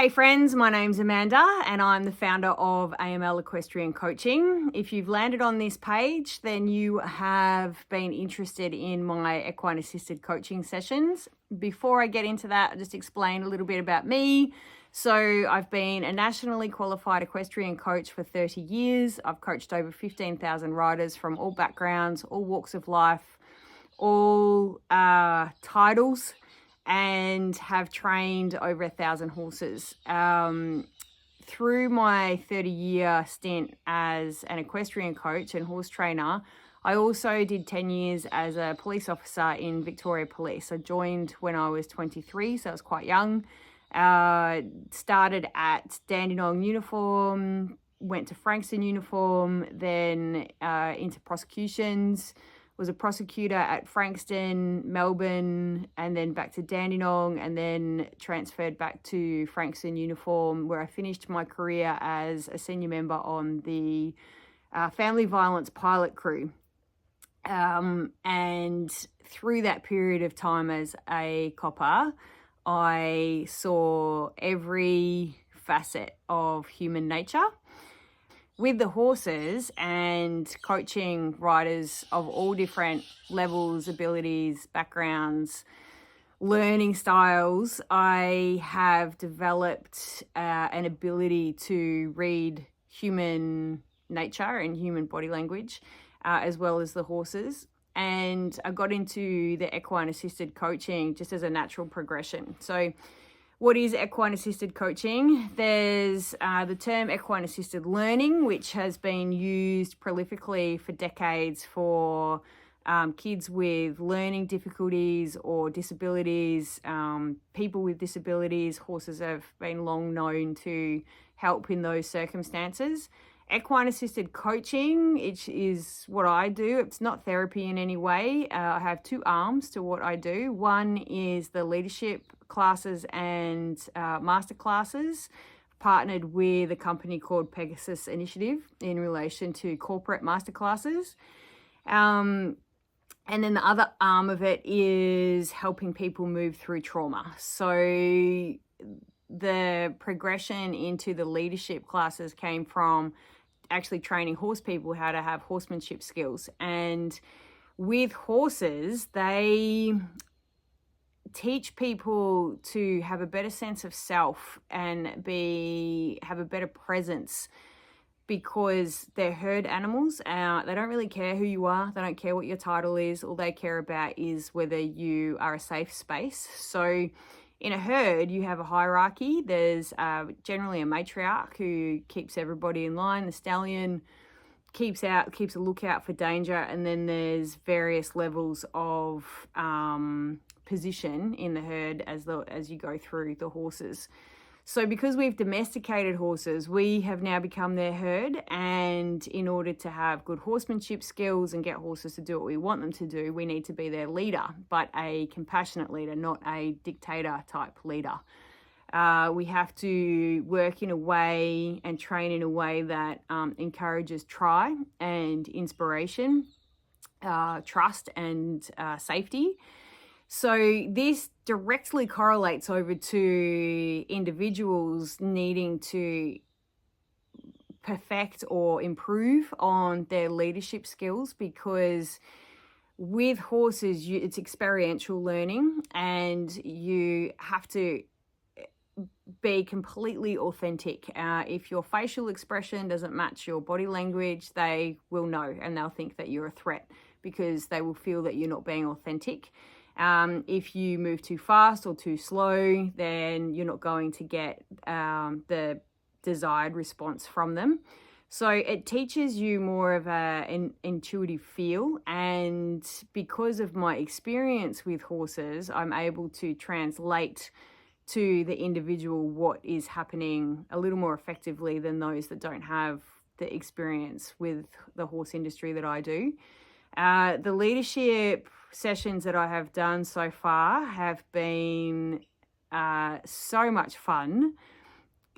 Hey friends, my name's Amanda and I'm the founder of AML Equestrian Coaching. If you've landed on this page, then you have been interested in my equine assisted coaching sessions. Before I get into that, I'll just explain a little bit about me. So I've been a nationally qualified equestrian coach for 30 years. I've coached over 15,000 riders from all backgrounds, all walks of life, all titles, and have trained over 1,000 horses. Through my 30-year stint as an equestrian coach and horse trainer, I also did 10 years as a police officer in Victoria Police. I joined when I was 23, so I was quite young. Started at Dandenong uniform, went to Frankston uniform, then into prosecutions. Was a prosecutor at Frankston, Melbourne, and then back to Dandenong, and then transferred back to Frankston uniform, where I finished my career as a senior member on the family violence pilot crew. And through that period of time as a copper, I saw every facet of human nature. With the horses and coaching riders of all different levels, abilities, backgrounds, learning styles, I have developed an ability to read human nature and human body language, as well as the horses. And I got into the equine assisted coaching just as a natural progression. So what is equine assisted coaching? There's the term equine assisted learning, which has been used prolifically for decades for kids with learning difficulties or disabilities, people with disabilities. Horses have been long known to help in those circumstances. Equine assisted coaching, which is what I do. It's not therapy in any way. I have two arms to what I do. One is the leadership classes and master classes, partnered with a company called Pegasus Initiative in relation to corporate master classes. And then the other arm of it is helping people move through trauma. So the progression into the leadership classes came from actually training horse people how to have horsemanship skills. And with horses, they teach people to have a better sense of self and have a better presence, because they're herd animals. They don't really care who you are. They don't care what your title is. All they care about is whether you are a safe space. So in a herd, you have a hierarchy. There's generally a matriarch who keeps everybody in line. The stallion keeps a lookout for danger. And then there's various levels of position in the herd as you go through the horses. So because we've domesticated horses, we have now become their herd. And in order to have good horsemanship skills and get horses to do what we want them to do, we need to be their leader, but a compassionate leader, not a dictator type leader. We have to work in a way and train in a way that encourages try and inspiration, trust and safety. So this directly correlates over to individuals needing to perfect or improve on their leadership skills, because with horses, it's experiential learning, and you have to be completely authentic. If your facial expression doesn't match your body language, they will know, and they'll think that you're a threat, because they will feel that you're not being authentic. If you move too fast or too slow, then you're not going to get the desired response from them. So it teaches you more of an intuitive feel. And because of my experience with horses, I'm able to translate to the individual what is happening a little more effectively than those that don't have the experience with the horse industry that I do. The leadership sessions that I have done so far have been so much fun.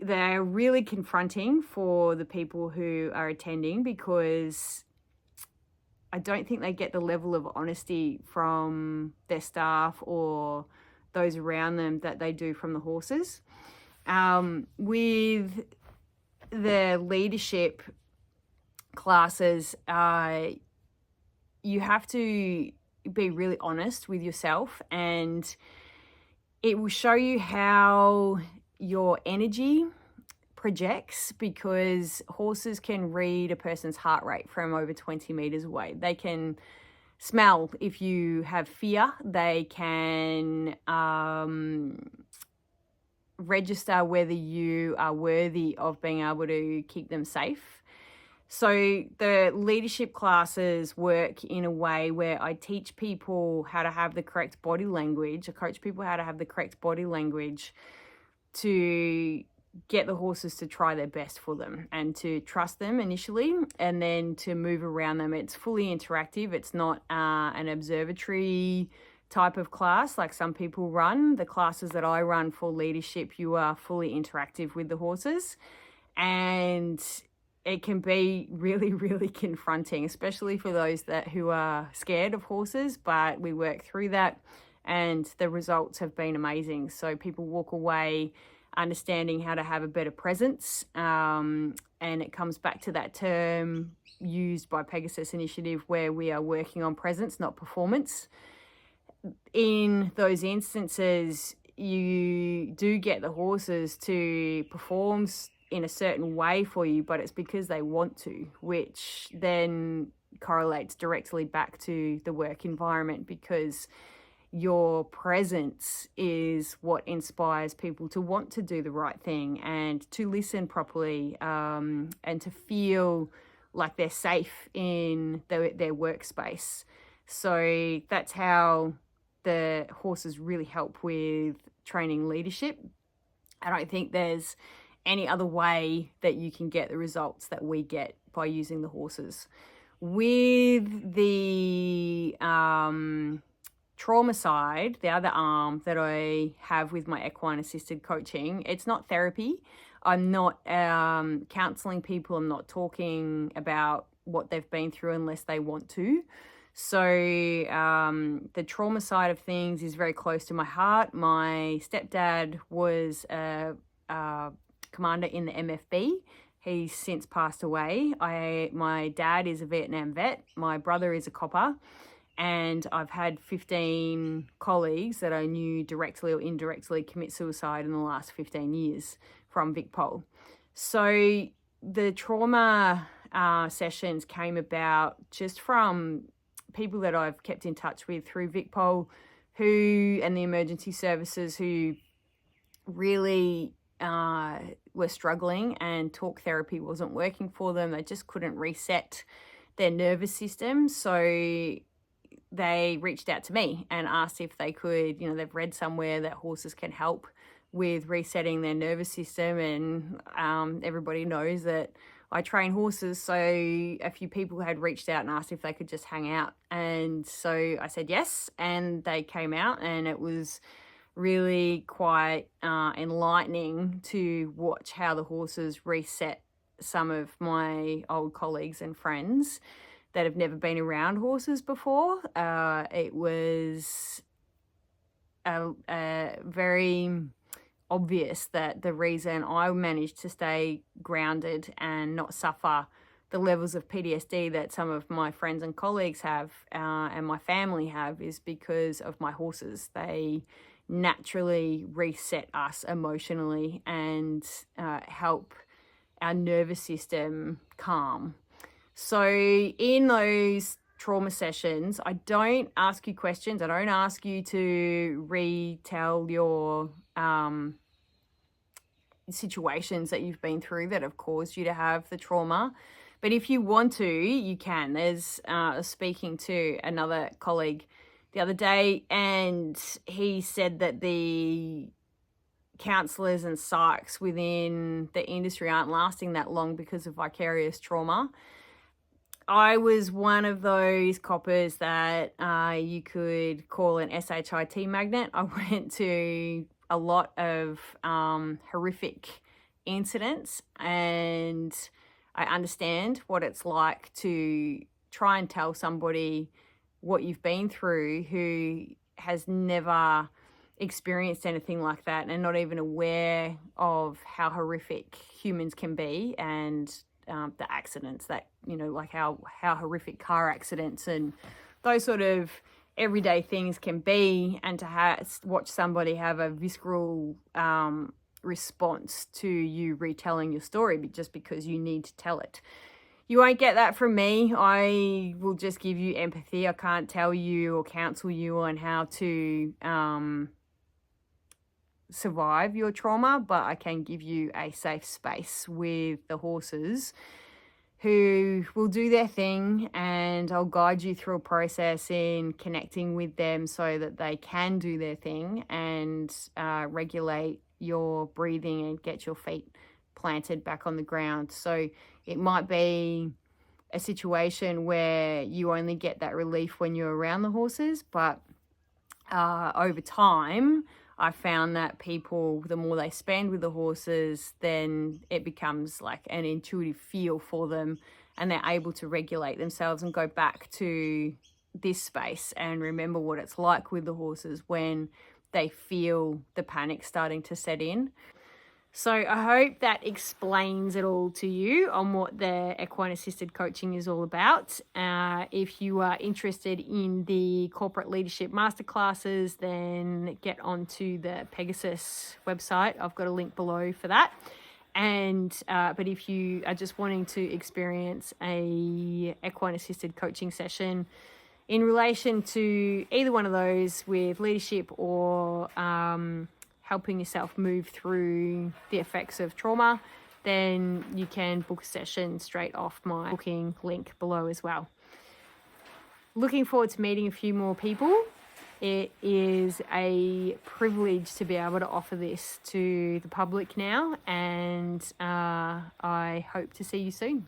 They're really confronting for the people who are attending, because I don't think they get the level of honesty from their staff or those around them that they do from the horses. With the leadership classes, you have to be really honest with yourself, and it will show you how your energy projects, because horses can read a person's heart rate from over 20 meters away. They can smell if you have fear. They can register whether you are worthy of being able to keep them safe. So the leadership classes work in a way where I teach people how to have the correct body language. I coach people how to have the correct body language to get the horses to try their best for them and to trust them initially, and then to move around them. It's fully interactive. It's not an observatory type of class like some people run. The classes that I run for leadership, you are fully interactive with the horses, and it can be really, really confronting, especially for those who are scared of horses, but we work through that and the results have been amazing. So people walk away understanding how to have a better presence, and it comes back to that term used by Pegasus Initiative where we are working on presence, not performance. In those instances, you do get the horses to perform in a certain way for you, but it's because they want to, which then correlates directly back to the work environment, because your presence is what inspires people to want to do the right thing and to listen properly, and to feel like they're safe in their workspace. So that's how the horses really help with training leadership. I don't think there's any other way that you can get the results that we get by using the horses. With the trauma side, the other arm that I have with my equine assisted coaching, it's not therapy. I'm not counseling people. I'm not talking about what they've been through unless they want to. So the trauma side of things is very close to my heart. My stepdad was a commander in the MFB. He's since passed away. My dad is a Vietnam vet. My brother is a copper. And I've had 15 colleagues that I knew directly or indirectly commit suicide in the last 15 years from VicPol. So the trauma sessions came about just from people that I've kept in touch with through VicPol, and the emergency services, who really were struggling and talk therapy wasn't working for them. They just couldn't reset their nervous system. So they reached out to me and asked if they could, they've read somewhere that horses can help with resetting their nervous system. And everybody knows that I train horses. So a few people had reached out and asked if they could just hang out. And so I said yes, and they came out, and it was really quite enlightening to watch how the horses reset some of my old colleagues and friends that have never been around horses before. It was very obvious that the reason I managed to stay grounded and not suffer the levels of PTSD that some of my friends and colleagues have, and my family have, is because of my horses. They naturally reset us emotionally and help our nervous system calm. So in those trauma sessions, I don't ask you questions. I don't ask you to retell your situations that you've been through that have caused you to have the trauma. But if you want to, you can. There's speaking to another colleague the other day, and he said that the counsellors and psychs within the industry aren't lasting that long because of vicarious trauma. I was one of those coppers that you could call an SHIT magnet. I went to a lot of horrific incidents, and I understand what it's like to try and tell somebody what you've been through who has never experienced anything like that and not even aware of how horrific humans can be, and the accidents that, like how horrific car accidents and those sort of everyday things can be, and to watch somebody have a visceral response to you retelling your story just because you need to tell it. You won't get that from me. I will just give you empathy. I can't tell you or counsel you on how to survive your trauma, but I can give you a safe space with the horses who will do their thing, and I'll guide you through a process in connecting with them so that they can do their thing and regulate your breathing and get your feet planted back on the ground. So it might be a situation where you only get that relief when you're around the horses, but over time, I found that people, the more they spend with the horses, then it becomes like an intuitive feel for them, and they're able to regulate themselves and go back to this space and remember what it's like with the horses when they feel the panic starting to set in. So I hope that explains it all to you on what the Equine Assisted Coaching is all about. If you are interested in the corporate leadership masterclasses, then get onto the Pegasus website. I've got a link below for that. And but if you are just wanting to experience a Equine Assisted Coaching session in relation to either one of those with leadership or helping yourself move through the effects of trauma, then you can book a session straight off my booking link below as well. Looking forward to meeting a few more people. It is a privilege to be able to offer this to the public now, and I hope to see you soon.